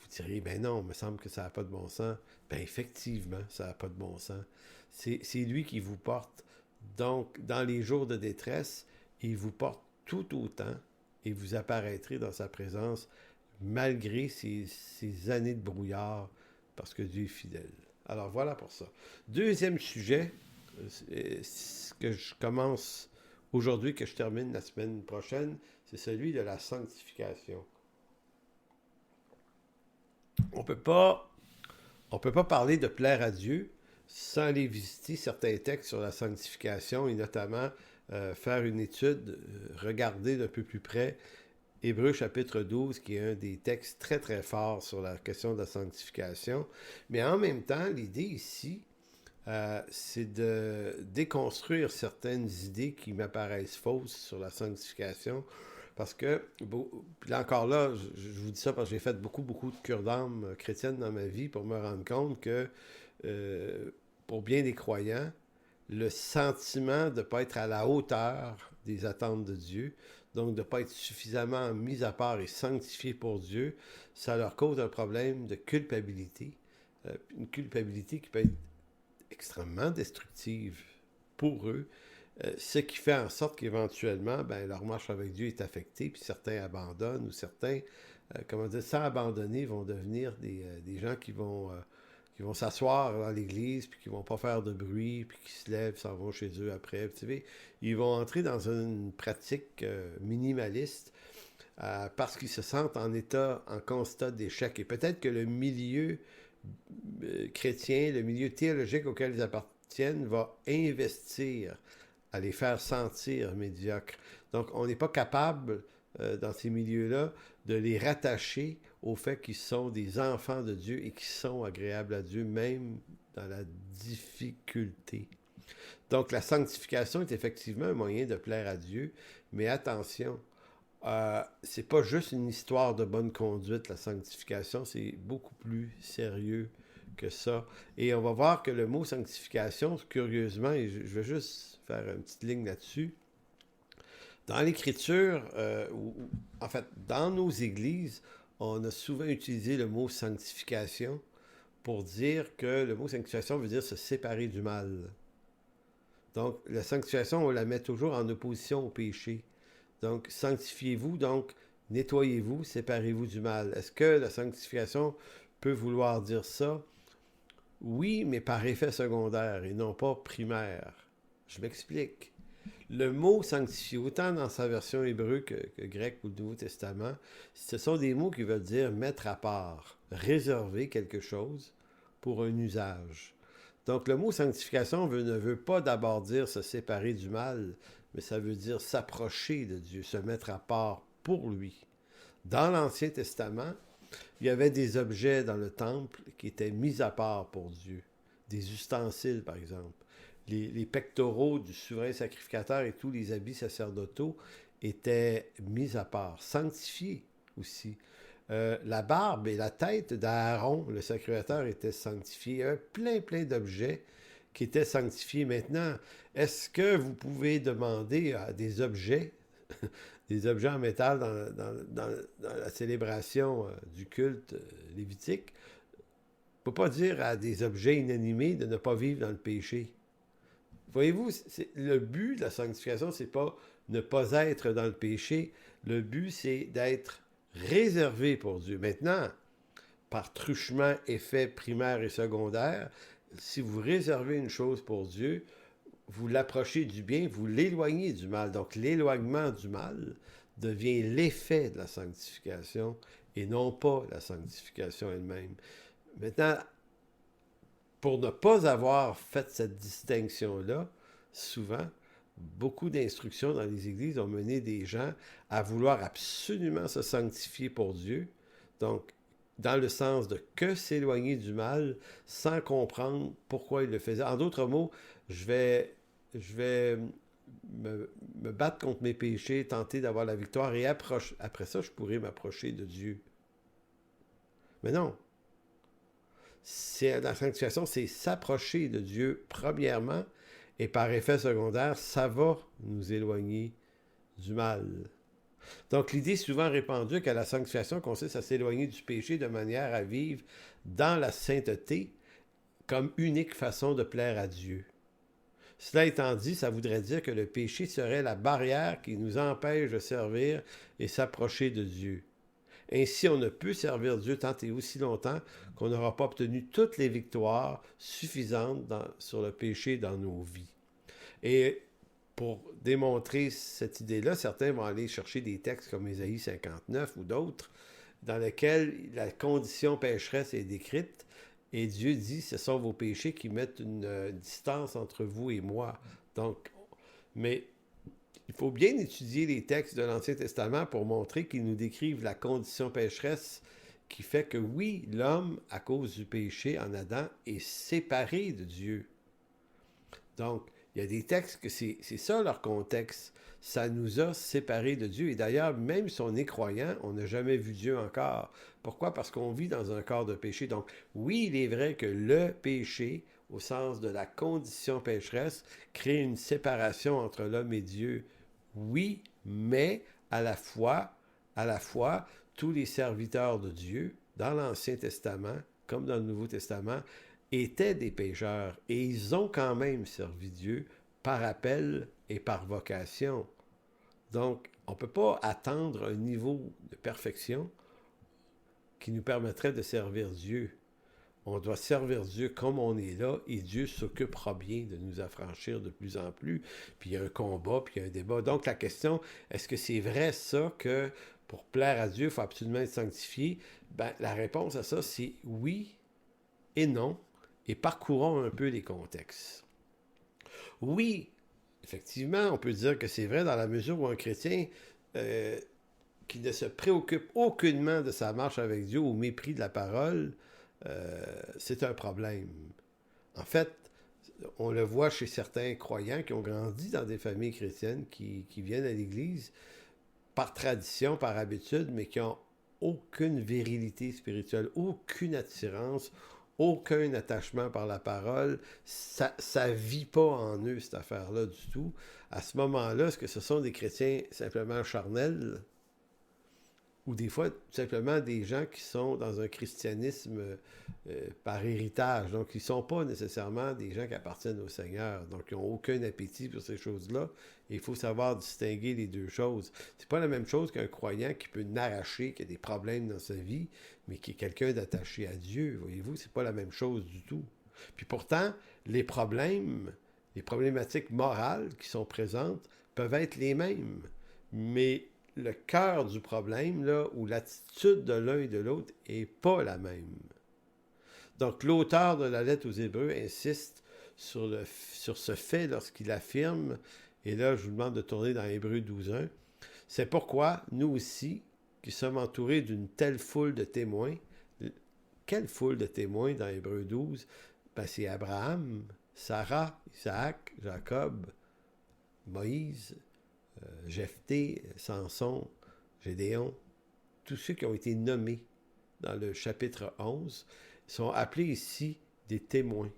[SPEAKER 2] Vous diriez, ben non, il me semble que ça n'a pas de bon sens. Ben effectivement, ça n'a pas de bon sens. C'est lui qui vous porte. Donc, dans les jours de détresse, il vous porte tout autant et vous apparaîtrez dans sa présence malgré ces années de brouillard parce que Dieu est fidèle. Alors voilà pour ça. Deuxième sujet, que je commence aujourd'hui, que je termine la semaine prochaine, c'est celui de la sanctification. On peut pas parler de plaire à Dieu sans aller visiter certains textes sur la sanctification et notamment faire une étude, regarder d'un peu plus près Hébreux chapitre 12, qui est un des textes très très forts sur la question de la sanctification. Mais en même temps, l'idée ici, c'est de déconstruire certaines idées qui m'apparaissent fausses sur la sanctification. Parce que, là encore là, je vous dis ça parce que j'ai fait beaucoup de cures d'âme chrétiennes dans ma vie pour me rendre compte que, pour bien des croyants, le sentiment de ne pas être à la hauteur des attentes de Dieu, donc de ne pas être suffisamment mis à part et sanctifié pour Dieu, ça leur cause un problème de culpabilité. Une culpabilité qui peut être extrêmement destructive pour eux, ce qui fait en sorte qu'éventuellement, ben, leur marche avec Dieu est affectée, puis certains abandonnent, ou certains, sans abandonner, vont devenir des gens qui vont s'asseoir dans l'église, puis qui vont pas faire de bruit, puis qui se lèvent, s'en vont chez eux après. Puis, tu sais, ils vont entrer dans une pratique minimaliste parce qu'ils se sentent en constat d'échec. Et peut-être que le milieu chrétien, le milieu théologique auquel ils appartiennent, va investir à les faire sentir médiocres. Donc, on n'est pas capable, dans ces milieux-là, de les rattacher au fait qu'ils sont des enfants de Dieu et qu'ils sont agréables à Dieu, même dans la difficulté. Donc, la sanctification est effectivement un moyen de plaire à Dieu, mais attention, c'est pas juste une histoire de bonne conduite, la sanctification, c'est beaucoup plus sérieux que ça. Et on va voir que le mot sanctification, curieusement, et je vais juste faire une petite ligne là-dessus, dans l'Écriture, en fait, dans nos églises, on a souvent utilisé le mot sanctification pour dire que le mot sanctification veut dire se séparer du mal. Donc, la sanctification, on la met toujours en opposition au péché. Donc, sanctifiez-vous, donc nettoyez-vous, séparez-vous du mal. Est-ce que la sanctification peut vouloir dire ça? Oui, mais par effet secondaire et non pas primaire. Je m'explique. Le mot sanctifier, autant dans sa version hébreu que grec ou le Nouveau Testament, ce sont des mots qui veulent dire mettre à part, réserver quelque chose pour un usage. Donc le mot sanctification ne veut pas d'abord dire se séparer du mal, mais ça veut dire s'approcher de Dieu, se mettre à part pour lui. Dans l'Ancien Testament, il y avait des objets dans le temple qui étaient mis à part pour Dieu. Des ustensiles, par exemple. Les pectoraux du souverain sacrificateur et tous les habits sacerdotaux étaient mis à part, sanctifiés aussi. La barbe et la tête d'Aaron, le sacrificateur, étaient sanctifiés. Il y avait plein d'objets qui étaient sanctifiés. Maintenant, est-ce que vous pouvez demander à des objets, des objets en métal dans la célébration du culte lévitique, on ne peut pas dire à des objets inanimés de ne pas vivre dans le péché. Voyez-vous, le but de la sanctification, c'est pas ne pas être dans le péché. Le but, c'est d'être réservé pour Dieu. Maintenant, par truchement, effet primaire et secondaire, si vous réservez une chose pour Dieu, vous l'approchez du bien, vous l'éloignez du mal. Donc, l'éloignement du mal devient l'effet de la sanctification et non pas la sanctification elle-même. Maintenant, pour ne pas avoir fait cette distinction-là, souvent, beaucoup d'instructions dans les églises ont mené des gens à vouloir absolument se sanctifier pour Dieu. Donc, dans le sens de que s'éloigner du mal sans comprendre pourquoi il le faisait. En d'autres mots, je vais me battre contre mes péchés, tenter d'avoir la victoire, et après ça, je pourrais m'approcher de Dieu. Mais non. La sanctification, c'est s'approcher de Dieu premièrement, et par effet secondaire, ça va nous éloigner du mal. Donc, l'idée souvent répandue que la sanctification consiste à s'éloigner du péché de manière à vivre dans la sainteté comme unique façon de plaire à Dieu. Cela étant dit, ça voudrait dire que le péché serait la barrière qui nous empêche de servir et s'approcher de Dieu. Ainsi, on ne peut servir Dieu tant et aussi longtemps qu'on n'aura pas obtenu toutes les victoires suffisantes sur le péché dans nos vies. Et pour démontrer cette idée-là, certains vont aller chercher des textes comme Ésaïe 59 ou d'autres, dans lesquels la condition pécheresse est décrite, et Dieu dit, ce sont vos péchés qui mettent une distance entre vous et moi. Donc, mais il faut bien étudier les textes de l'Ancien Testament pour montrer qu'ils nous décrivent la condition pécheresse qui fait que oui, l'homme, à cause du péché en Adam, est séparé de Dieu. Donc, il y a des textes que c'est ça leur contexte. Ça nous a séparés de Dieu. Et d'ailleurs, même si on est croyant, on n'a jamais vu Dieu encore. Pourquoi? Parce qu'on vit dans un corps de péché. Donc, oui, il est vrai que le péché, au sens de la condition pécheresse, crée une séparation entre l'homme et Dieu. Oui, mais à la fois, tous les serviteurs de Dieu, dans l'Ancien Testament, comme dans le Nouveau Testament, étaient des pécheurs et ils ont quand même servi Dieu par appel et par vocation. Donc, on ne peut pas attendre un niveau de perfection qui nous permettrait de servir Dieu. On doit servir Dieu comme on est là et Dieu s'occupera bien de nous affranchir de plus en plus. Puis il y a un combat, puis il y a un débat. Donc la question, est-ce que c'est vrai ça que pour plaire à Dieu, il faut absolument être sanctifié? Ben, la réponse à ça, c'est oui et non. Et parcourons un peu les contextes. Oui, effectivement, on peut dire que c'est vrai dans la mesure où un chrétien qui ne se préoccupe aucunement de sa marche avec Dieu au mépris de la parole, c'est un problème. En fait, on le voit chez certains croyants qui ont grandi dans des familles chrétiennes, qui viennent à l'Église par tradition, par habitude, mais qui n'ont aucune virilité spirituelle, aucune attirance, aucun attachement par la parole. Ça ne vit pas en eux, cette affaire-là, du tout. À ce moment-là, est-ce que ce sont des chrétiens simplement charnels ou des fois, tout simplement, des gens qui sont dans un christianisme par héritage. Donc, ils ne sont pas nécessairement des gens qui appartiennent au Seigneur. Donc, ils n'ont aucun appétit pour ces choses-là. Et il faut savoir distinguer les deux choses. C'est pas la même chose qu'un croyant qui peut n'arracher, qui a des problèmes dans sa vie, mais qui est quelqu'un d'attaché à Dieu. Voyez-vous, c'est pas la même chose du tout. Puis pourtant, les problématiques morales qui sont présentes peuvent être les mêmes. Mais le cœur du problème, là, ou l'attitude de l'un et de l'autre, n'est pas la même. Donc, l'auteur de la lettre aux Hébreux insiste sur ce fait lorsqu'il affirme, et là, je vous demande de tourner dans Hébreux 12.1, « C'est pourquoi, nous aussi, qui sommes entourés d'une telle foule de témoins, » quelle foule de témoins dans Hébreux 12? Ben, c'est Abraham, Sarah, Isaac, Jacob, Moïse, Jephthé, Samson, Gédéon, tous ceux qui ont été nommés dans le chapitre 11 sont appelés ici des témoins.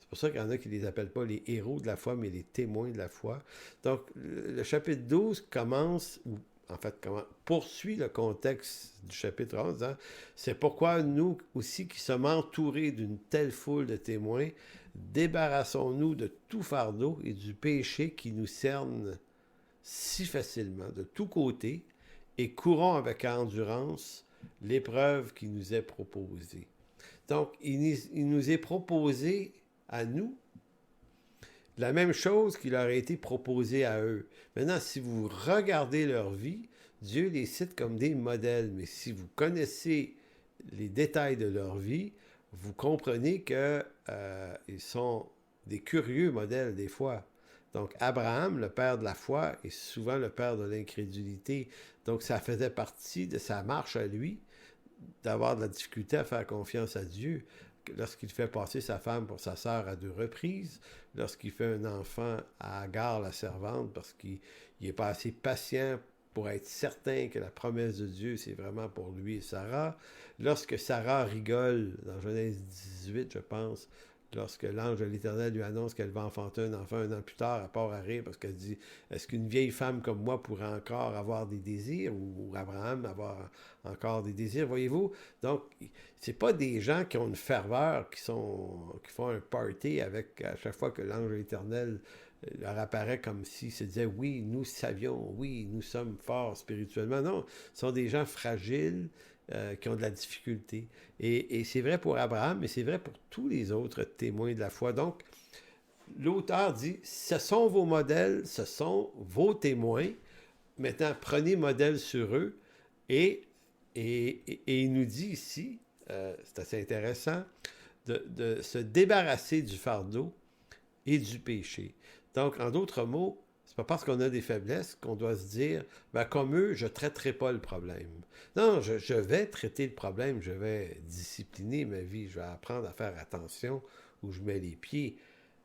[SPEAKER 2] C'est pour ça qu'il y en a qui ne les appellent pas les héros de la foi, mais les témoins de la foi. Donc, le chapitre 12 poursuit le contexte du chapitre 11. Hein? C'est pourquoi nous aussi qui sommes entourés d'une telle foule de témoins, débarrassons-nous de tout fardeau et du péché qui nous cerne si facilement, de tous côtés, et courons avec endurance l'épreuve qui nous est proposée. Donc, il nous est proposé à nous la même chose qui leur a été proposée à eux. Maintenant, si vous regardez leur vie, Dieu les cite comme des modèles, mais si vous connaissez les détails de leur vie, vous comprenez qu'ils sont des curieux modèles des fois. Donc, Abraham, le père de la foi, est souvent le père de l'incrédulité. Donc, ça faisait partie de sa marche à lui, d'avoir de la difficulté à faire confiance à Dieu. lorsqu'il fait passer sa femme pour sa sœur à 2 reprises, lorsqu'il fait un enfant à Agar, la servante, parce qu'il n'est pas assez patient pour être certain que la promesse de Dieu, c'est vraiment pour lui et Sarah. Lorsque Sarah rigole, dans Genèse 18, je pense, lorsque l'ange de l'Éternel lui annonce qu'elle va enfanter un enfant 1 an plus tard, elle part à rire parce qu'elle dit « Est-ce qu'une vieille femme comme moi pourrait encore avoir des désirs? » Ou Abraham avoir encore des désirs, voyez-vous? Donc, c'est pas des gens qui ont une ferveur, qui font un party avec, à chaque fois que l'ange de l'Éternel leur apparaît comme s'ils se disaient « Oui, nous savions, oui, nous sommes forts spirituellement. » Non, ce sont des gens fragiles, qui ont de la difficulté. Et c'est vrai pour Abraham, mais c'est vrai pour tous les autres témoins de la foi. Donc, l'auteur dit, ce sont vos modèles, ce sont vos témoins. Maintenant, prenez modèle sur eux. Et il nous dit ici, c'est assez intéressant, de se débarrasser du fardeau et du péché. Donc, en d'autres mots, c'est pas parce qu'on a des faiblesses qu'on doit se dire, ben, comme eux, je ne traiterai pas le problème. Non, je vais traiter le problème, je vais discipliner ma vie, je vais apprendre à faire attention où je mets les pieds.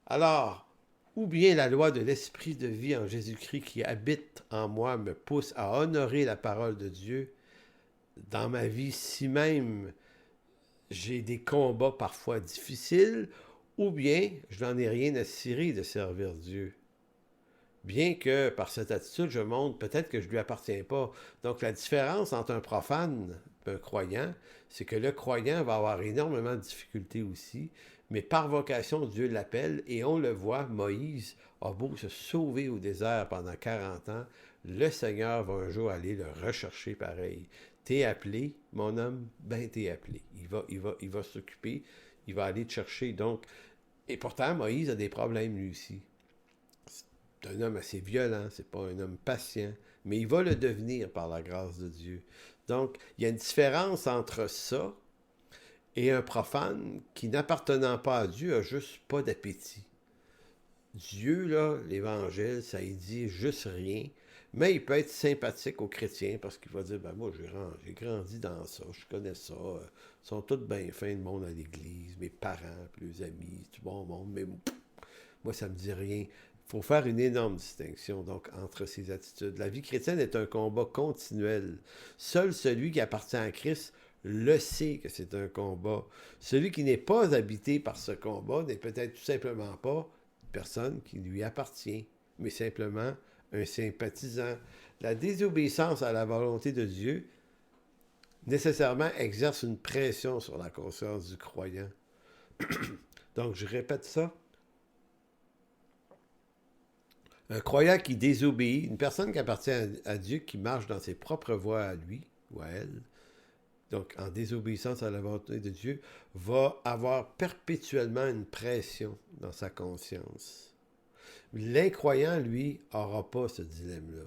[SPEAKER 2] Alors, ou bien la loi de l'esprit de vie en Jésus-Christ qui habite en moi me pousse à honorer la parole de Dieu dans ma vie, si même j'ai des combats parfois difficiles, ou bien je n'en ai rien à cirer de servir Dieu. Bien que par cette attitude, je montre peut-être que je ne lui appartiens pas. Donc la différence entre un profane et un croyant, c'est que le croyant va avoir énormément de difficultés aussi, mais par vocation, Dieu l'appelle, et on le voit, Moïse a beau se sauver au désert pendant 40 ans, le Seigneur va un jour aller le rechercher pareil. T'es appelé, mon homme, ben t'es appelé. Il va s'occuper, il va aller te chercher. Donc, et pourtant, Moïse a des problèmes lui aussi. C'est un homme assez violent, c'est pas un homme patient, mais il va le devenir par la grâce de Dieu. Donc, il y a une différence entre ça et un profane qui, n'appartenant pas à Dieu, a juste pas d'appétit. Dieu, là, l'Évangile, ça y dit juste rien, mais il peut être sympathique aux chrétiens parce qu'il va dire, ben moi, j'ai grandi dans ça, je connais ça, ils sont tous bien fins de monde à l'Église, mes parents, puis les amis, c'est du bon monde, mais moi, ça me dit rien. Il faut faire une énorme distinction donc entre ces attitudes. La vie chrétienne est un combat continuel. Seul celui qui appartient à Christ le sait que c'est un combat. Celui qui n'est pas habité par ce combat n'est peut-être tout simplement pas une personne qui lui appartient, mais simplement un sympathisant. La désobéissance à la volonté de Dieu nécessairement exerce une pression sur la conscience du croyant. Donc, je répète ça. Un croyant qui désobéit, une personne qui appartient à Dieu, qui marche dans ses propres voies à lui ou à elle, donc en désobéissance à la volonté de Dieu, va avoir perpétuellement une pression dans sa conscience. L'incroyant, lui, n'aura pas ce dilemme-là.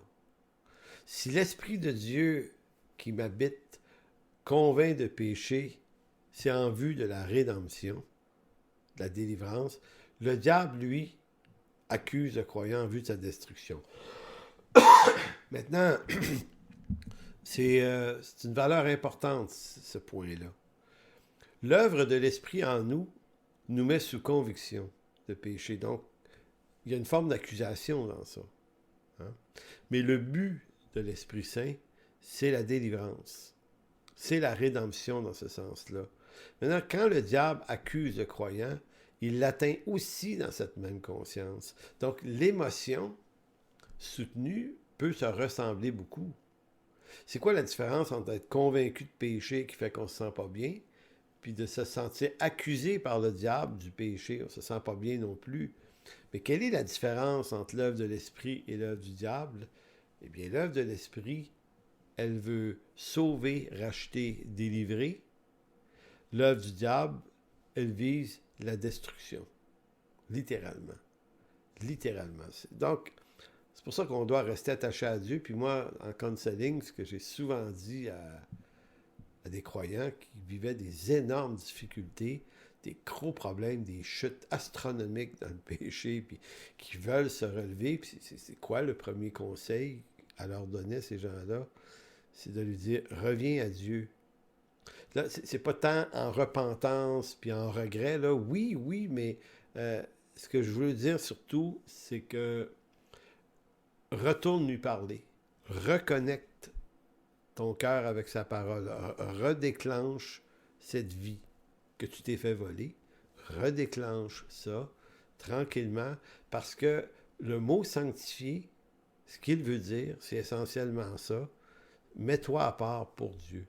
[SPEAKER 2] Si l'Esprit de Dieu qui m'habite convainc de péché, c'est en vue de la rédemption, de la délivrance. Le diable, lui, accuse le croyant en vue de sa destruction. Maintenant, c'est une valeur importante, ce point-là. L'œuvre de l'Esprit en nous met sous conviction de péché. Donc, il y a une forme d'accusation dans ça. Hein? Mais le but de l'Esprit Saint, c'est la délivrance. C'est la rédemption dans ce sens-là. Maintenant, quand le diable accuse le croyant, il l'atteint aussi dans cette même conscience. Donc, l'émotion soutenue peut se ressembler beaucoup. C'est quoi la différence entre être convaincu de péché qui fait qu'on ne se sent pas bien, puis de se sentir accusé par le diable du péché, on ne se sent pas bien non plus. Mais quelle est la différence entre l'œuvre de l'Esprit et l'œuvre du diable? Eh bien, l'œuvre de l'Esprit, elle veut sauver, racheter, délivrer. L'œuvre du diable, elle vise la destruction. Littéralement. Littéralement. Donc, c'est pour ça qu'on doit rester attaché à Dieu. Puis moi, en counseling, ce que j'ai souvent dit à des croyants qui vivaient des énormes difficultés, des gros problèmes, des chutes astronomiques dans le péché, puis qui veulent se relever. Puis c'est quoi le premier conseil à leur donner, ces gens-là? C'est de lui dire, reviens à Dieu. Là, c'est pas tant en repentance puis en regret, là. Oui, mais ce que je veux dire surtout, c'est que retourne lui parler. Reconnecte ton cœur avec sa parole. Redéclenche cette vie que tu t'es fait voler. Redéclenche ça tranquillement parce que le mot sanctifié, ce qu'il veut dire, c'est essentiellement ça. Mets-toi à part pour Dieu.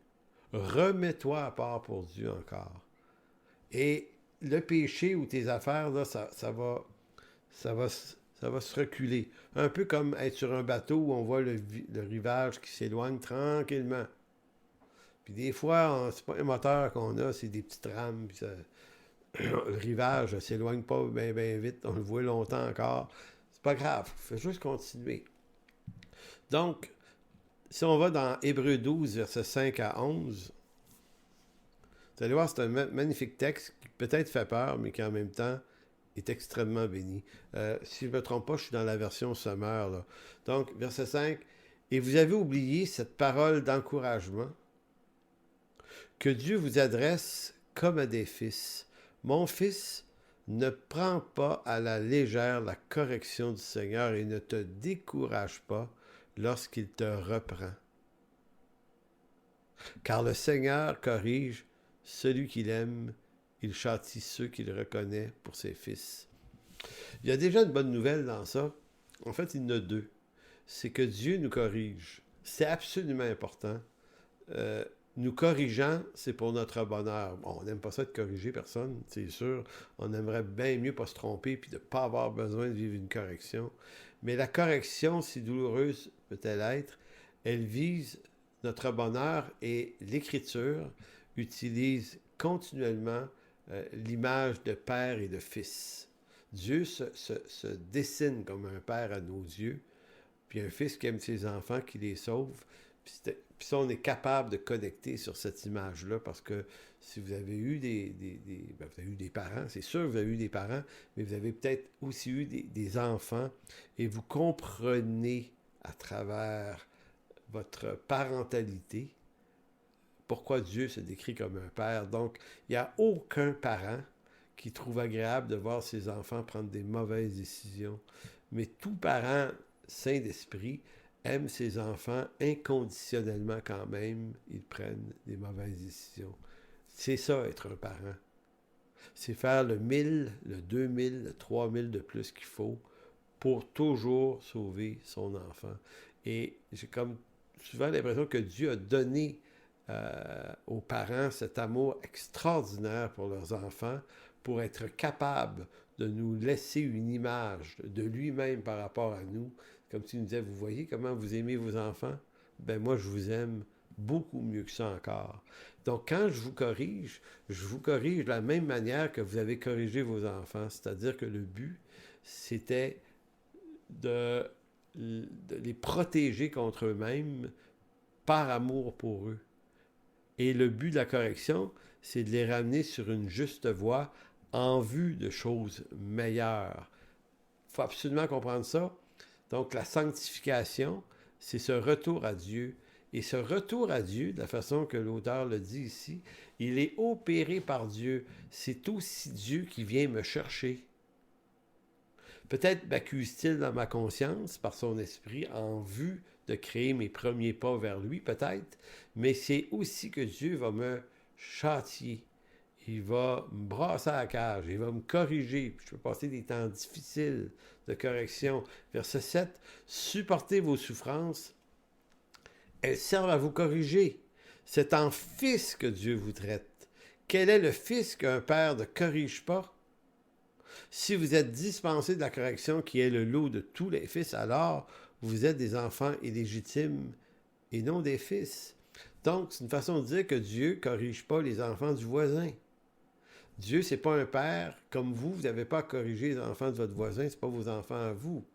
[SPEAKER 2] Remets-toi à part pour Dieu encore. Et le péché ou tes affaires, là, ça va se reculer. Un peu comme être sur un bateau où on voit le rivage qui s'éloigne tranquillement. Puis des fois, c'est pas un moteur qu'on a, c'est des petites rames. Puis le rivage ne s'éloigne pas bien vite. On le voit longtemps encore. C'est pas grave. Il faut juste continuer. Donc, si on va dans Hébreux 12, versets 5 à 11, vous allez voir, c'est un magnifique texte qui peut-être fait peur, mais qui en même temps est extrêmement béni. Si je ne me trompe pas, je suis dans la version Sommaire, là. Donc, verset 5, « Et vous avez oublié cette parole d'encouragement que Dieu vous adresse comme à des fils. Mon fils, ne prends pas à la légère la correction du Seigneur et ne te décourage pas lorsqu'il te reprend. Car le Seigneur corrige celui qu'il aime, il châtie ceux qu'il reconnaît pour ses fils. » Il y a déjà une bonne nouvelle dans ça. En fait, il y en a deux. C'est que Dieu nous corrige. C'est absolument important. Nous corrigeant, c'est pour notre bonheur. Bon, on n'aime pas ça de corriger personne, c'est sûr. On aimerait bien mieux pas se tromper puis de ne pas avoir besoin de vivre une correction. Mais la correction, si douloureuse peut-elle être, elle vise notre bonheur et l'Écriture utilise continuellement l'image de père et de fils. Dieu se dessine comme un père à nos yeux, puis un fils qui aime ses enfants, qui les sauve. Puis ça, on est capable de connecter sur cette image-là, parce que si vous avez eu vous avez eu des parents, c'est sûr que vous avez eu des parents, mais vous avez peut-être aussi eu des enfants, et vous comprenez à travers votre parentalité pourquoi Dieu se décrit comme un père. Donc, il n'y a aucun parent qui trouve agréable de voir ses enfants prendre des mauvaises décisions. Mais tout parent saint d'esprit aime ses enfants inconditionnellement quand même. Ils prennent des mauvaises décisions. C'est ça, être un parent. C'est faire le 1000, le 2000, le 3000 de plus qu'il faut pour toujours sauver son enfant. Et j'ai comme souvent l'impression que Dieu a donné aux parents cet amour extraordinaire pour leurs enfants pour être capable de nous laisser une image de lui-même par rapport à nous. Comme tu nous disais, vous voyez comment vous aimez vos enfants? Ben moi, je vous aime beaucoup mieux que ça encore. Donc, quand je vous corrige de la même manière que vous avez corrigé vos enfants. C'est-à-dire que le but, c'était de les protéger contre eux-mêmes par amour pour eux. Et le but de la correction, c'est de les ramener sur une juste voie en vue de choses meilleures. Il faut absolument comprendre ça. Donc, la sanctification, c'est ce retour à Dieu. Et ce retour à Dieu, de la façon que l'auteur le dit ici, il est opéré par Dieu. C'est aussi Dieu qui vient me chercher. Peut-être m'accuse-t-il dans ma conscience par son esprit en vue de créer mes premiers pas vers lui, peut-être, mais c'est aussi que Dieu va me châtier. Il va me brasser à la cage, il va me corriger. Puis je peux passer des temps difficiles de correction. Verset 7, « Supportez vos souffrances, elles servent à vous corriger. C'est en fils que Dieu vous traite. Quel est le fils qu'un père ne corrige pas? Si vous êtes dispensés de la correction qui est le lot de tous les fils, alors vous êtes des enfants illégitimes et non des fils. » Donc, c'est une façon de dire que Dieu ne corrige pas les enfants du voisin. Dieu, c'est pas un père comme vous n'avez pas à corriger les enfants de votre voisin, c'est pas vos enfants à vous.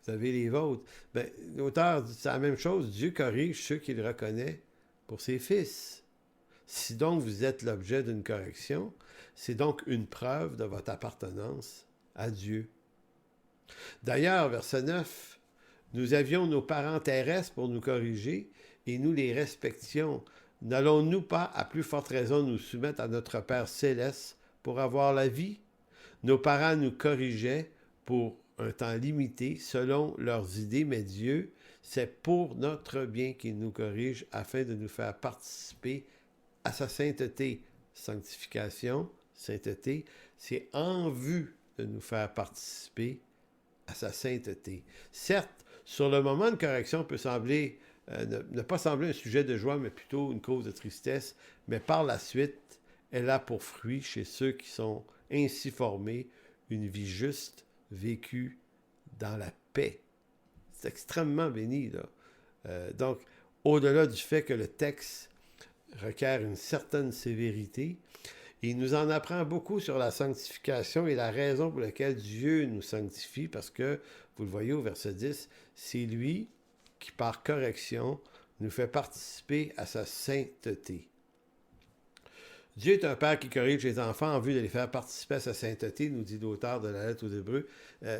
[SPEAKER 2] Vous avez les vôtres. Ben, l'auteur dit c'est la même chose, Dieu corrige ceux qu'il reconnaît pour ses fils. Si donc vous êtes l'objet d'une correction, c'est donc une preuve de votre appartenance à Dieu. D'ailleurs, verset 9, « Nous avions nos parents terrestres pour nous corriger, et nous les respections. N'allons-nous pas, à plus forte raison, nous soumettre à notre Père céleste pour avoir la vie? Nos parents nous corrigeaient pour un temps limité selon leurs idées, mais Dieu, c'est pour notre bien qu'il nous corrige afin de nous faire participer à sa sainteté. Sanctification, sainteté, c'est en vue de nous faire participer à sa sainteté. Certes, sur le moment, une correction peut sembler, ne pas sembler un sujet de joie, mais plutôt une cause de tristesse, mais par la suite, elle a pour fruit chez ceux qui sont ainsi formés une vie juste, vécue dans la paix. C'est extrêmement béni, là. Donc, au-delà du fait que le texte requiert une certaine sévérité, il nous en apprend beaucoup sur la sanctification et la raison pour laquelle Dieu nous sanctifie, parce que, vous le voyez au verset 10, c'est lui qui, par correction, nous fait participer à sa sainteté. Dieu est un père qui corrige les enfants en vue de les faire participer à sa sainteté, nous dit l'auteur de la lettre aux Hébreux.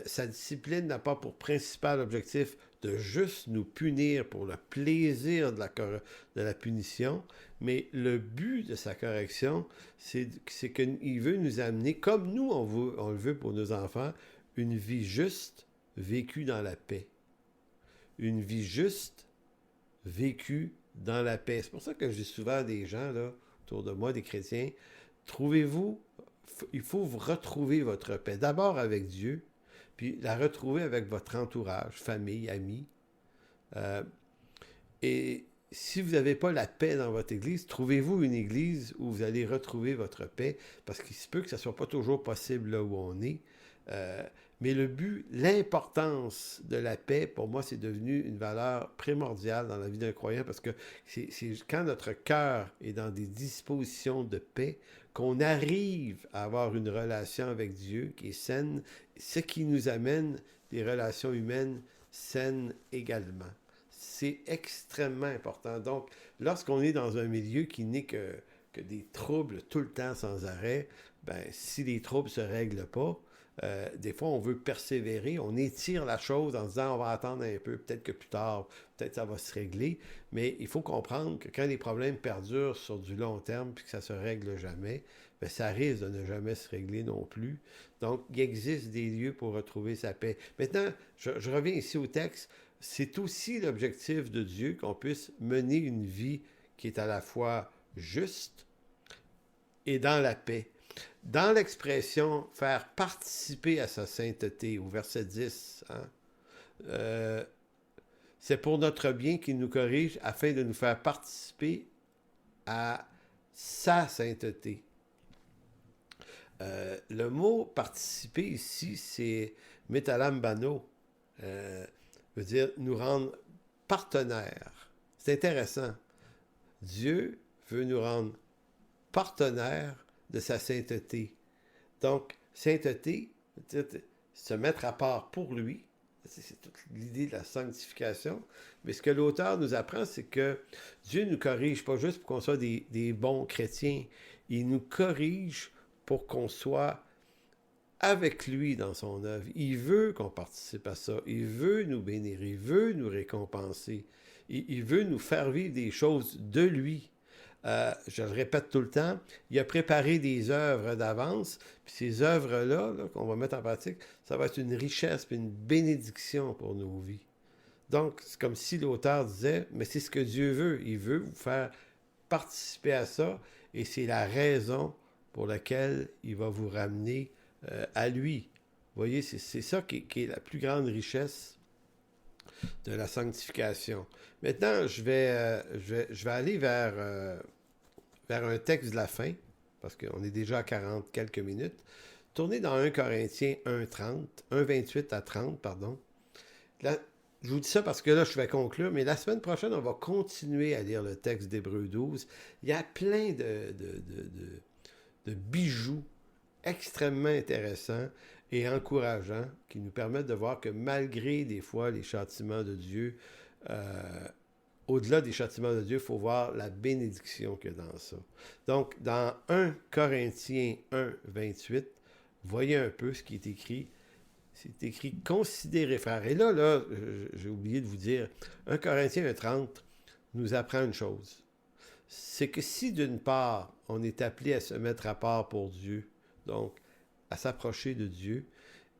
[SPEAKER 2] Sa discipline n'a pas pour principal objectif de juste nous punir pour le plaisir de la punition, mais le but de sa correction, c'est qu'il veut nous amener, comme nous on le veut pour nos enfants, une vie juste vécue dans la paix. Une vie juste vécue dans la paix. C'est pour ça que je dis souvent à des gens, là, autour de moi, des chrétiens, il faut vous retrouver votre paix. D'abord avec Dieu, puis la retrouver avec votre entourage, famille, amis. Et si vous n'avez pas la paix dans votre église, trouvez-vous une église où vous allez retrouver votre paix, parce qu'il se peut que ça ne soit pas toujours possible là où on est. Mais le but, l'importance de la paix, pour moi, c'est devenu une valeur primordiale dans la vie d'un croyant, parce que c'est quand notre cœur est dans des dispositions de paix qu'on arrive à avoir une relation avec Dieu qui est saine, ce qui nous amène des relations humaines saines également. C'est extrêmement important. Donc, lorsqu'on est dans un milieu qui n'est que des troubles tout le temps sans arrêt, ben, si les troubles ne se règlent pas, des fois, on veut persévérer, on étire la chose en se disant on va attendre un peu, peut-être que plus tard, peut-être ça va se régler, mais il faut comprendre que quand les problèmes perdurent sur du long terme puis que ça ne se règle jamais, bien, ça risque de ne jamais se régler non plus. Donc, il existe des lieux pour retrouver sa paix. Maintenant, je reviens ici au texte, c'est aussi l'objectif de Dieu qu'on puisse mener une vie qui est à la fois juste et dans la paix. Dans l'expression « faire participer à sa sainteté » au verset 10, c'est pour notre bien qu'il nous corrige afin de nous faire participer à sa sainteté. Le mot « participer » ici, c'est « metalambano », veut dire nous rendre partenaires. C'est intéressant. Dieu veut nous rendre partenaires de sa sainteté. Donc, sainteté, se mettre à part pour lui, c'est toute l'idée de la sanctification. Mais ce que l'auteur nous apprend, c'est que Dieu ne nous corrige pas juste pour qu'on soit des bons chrétiens. Il nous corrige pour qu'on soit avec lui dans son œuvre. Il veut qu'on participe à ça. Il veut nous bénir. Il veut nous récompenser. Il veut nous faire vivre des choses de lui. Je le répète tout le temps, il a préparé des œuvres d'avance, puis ces œuvres-là, qu'on va mettre en pratique, ça va être une richesse puis une bénédiction pour nos vies. Donc, c'est comme si l'auteur disait, mais c'est ce que Dieu veut. Il veut vous faire participer à ça, et c'est la raison pour laquelle il va vous ramener à lui. Vous voyez, c'est ça qui est la plus grande richesse de la sanctification. Maintenant, je vais aller vers un texte de la fin, parce qu'on est déjà à 40 quelques minutes. Tournez dans 1 Corinthiens 1:28 à 30, pardon. Là, je vous dis ça parce que là, je vais conclure, mais la semaine prochaine, on va continuer à lire le texte d'Hébreux 12. Il y a plein de bijoux extrêmement intéressants et encourageants qui nous permettent de voir que malgré des fois les châtiments de Dieu, au-delà des châtiments de Dieu, il faut voir la bénédiction qu'il y a dans ça. Donc, dans 1 Corinthiens 1:28, voyez un peu ce qui est écrit. C'est écrit « Considérez, frères ». Et là, j'ai oublié de vous dire, 1 Corinthiens 1:30 nous apprend une chose. c'est que si d'une part, on est appelé à se mettre à part pour Dieu, donc à s'approcher de Dieu,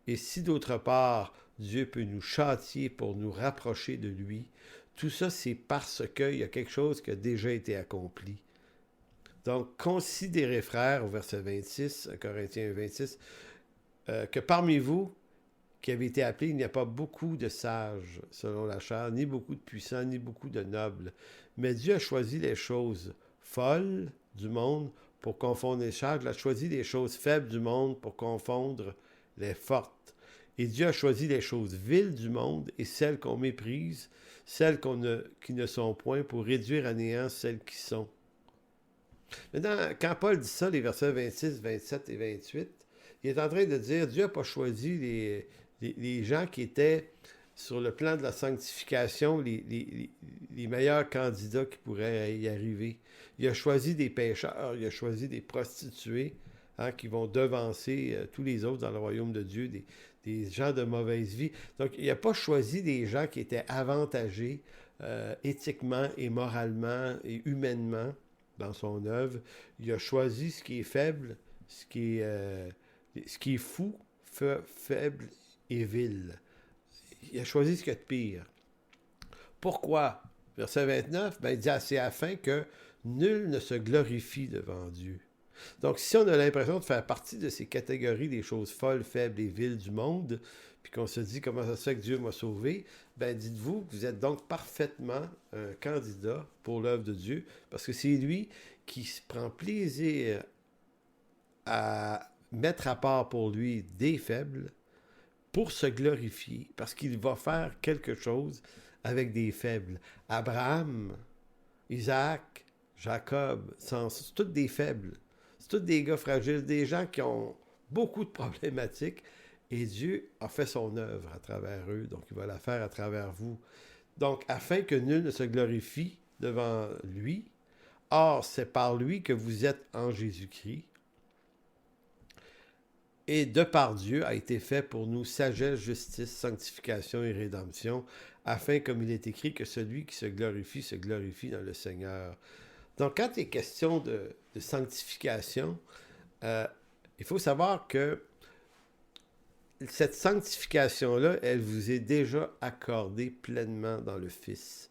[SPEAKER 2] et si d'autre part, Dieu peut nous châtier pour nous rapprocher de lui, tout ça, c'est parce qu'il y a quelque chose qui a déjà été accompli. Donc, considérez, frères, au verset 26, Corinthiens 26, que parmi vous, qui avez été appelés, il n'y a pas beaucoup de sages, selon la chair, ni beaucoup de puissants, ni beaucoup de nobles. Mais Dieu a choisi les choses folles du monde pour confondre les sages. Il a choisi les choses faibles du monde pour confondre les fortes. Et Dieu a choisi les choses viles du monde et celles qu'on méprise, celles qui ne sont point, pour réduire à néant celles qui sont. Maintenant, quand Paul dit ça, les versets 26, 27 et 28, il est en train de dire, Dieu n'a pas choisi les gens qui étaient sur le plan de la sanctification, les meilleurs candidats qui pourraient y arriver. Il a choisi des pécheurs, il a choisi des prostituées qui vont devancer tous les autres dans le royaume de Dieu, des gens de mauvaise vie. Donc, il n'a pas choisi des gens qui étaient avantagés éthiquement et moralement et humainement dans son œuvre. Il a choisi ce qui est faible, ce qui est fou, faible et vil. Il a choisi ce qu'il y a de pire. Pourquoi? Verset 29, il dit, c'est afin que nul ne se glorifie devant Dieu. Donc, si on a l'impression de faire partie de ces catégories des choses folles, faibles et viles du monde, puis qu'on se dit comment ça se fait que Dieu m'a sauvé, dites-vous que vous êtes donc parfaitement un candidat pour l'œuvre de Dieu, parce que c'est lui qui se prend plaisir à mettre à part pour lui des faibles pour se glorifier, parce qu'il va faire quelque chose avec des faibles. Abraham, Isaac, Jacob, c'est tous des faibles. C'est tous des gars fragiles, des gens qui ont beaucoup de problématiques, et Dieu a fait son œuvre à travers eux, donc il va la faire à travers vous. Donc, afin que nul ne se glorifie devant lui, or, c'est par lui que vous êtes en Jésus-Christ, et de par Dieu a été fait pour nous sagesse, justice, sanctification et rédemption, afin, comme il est écrit, que celui qui se glorifie dans le Seigneur. Donc, quand il est question de sanctification, il faut savoir que cette sanctification-là, elle vous est déjà accordée pleinement dans le Fils.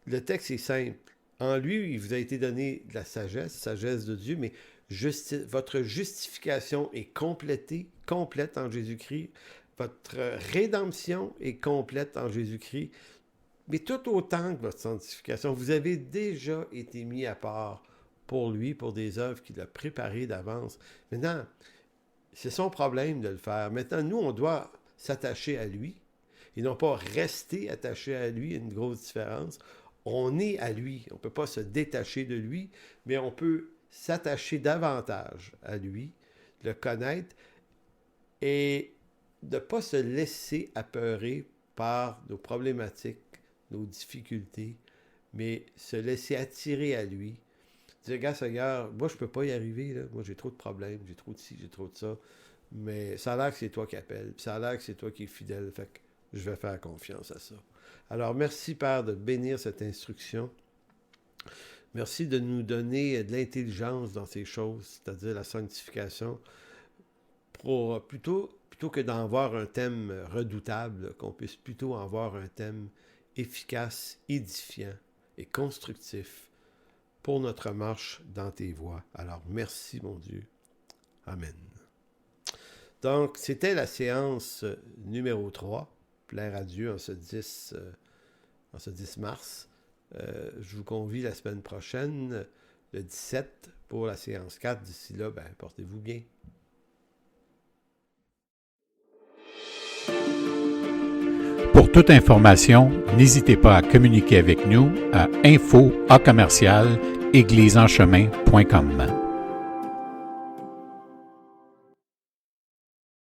[SPEAKER 2] Le texte est simple. En lui, il vous a été donné de la sagesse de Dieu, mais votre justification est complète en Jésus-Christ. Votre rédemption est complète en Jésus-Christ. Mais tout autant que votre sanctification, vous avez déjà été mis à part pour lui, pour des œuvres qu'il a préparées d'avance. Maintenant, c'est son problème de le faire. Maintenant, nous, on doit s'attacher à lui et non pas rester attaché à lui. Il y a une grosse différence. On est à lui. On ne peut pas se détacher de lui, mais on peut s'attacher davantage à lui, le connaître et de ne pas se laisser apeurer par nos problématiques, nos difficultés, mais se laisser attirer à lui. Dire, regarde Seigneur, moi je ne peux pas y arriver, là. Moi j'ai trop de problèmes, j'ai trop de ci, j'ai trop de ça, mais ça a l'air que c'est toi qui appelles, ça a l'air que c'est toi qui es fidèle, fait que je vais faire confiance à ça. Alors merci Père de bénir cette instruction. Merci de nous donner de l'intelligence dans ces choses, c'est-à-dire la sanctification, pour plutôt que d'en voir un thème redoutable, qu'on puisse plutôt en voir un thème efficace, édifiant et constructif pour notre marche dans tes voies. Alors, merci, mon Dieu. Amen. Donc, c'était la séance numéro 3, plaire à Dieu en ce 10 mars. Je vous convie la semaine prochaine, le 17, pour la séance 4. D'ici là, portez-vous bien.
[SPEAKER 1] Pour toute information, n'hésitez pas à communiquer avec nous à info@église-en-chemin.com.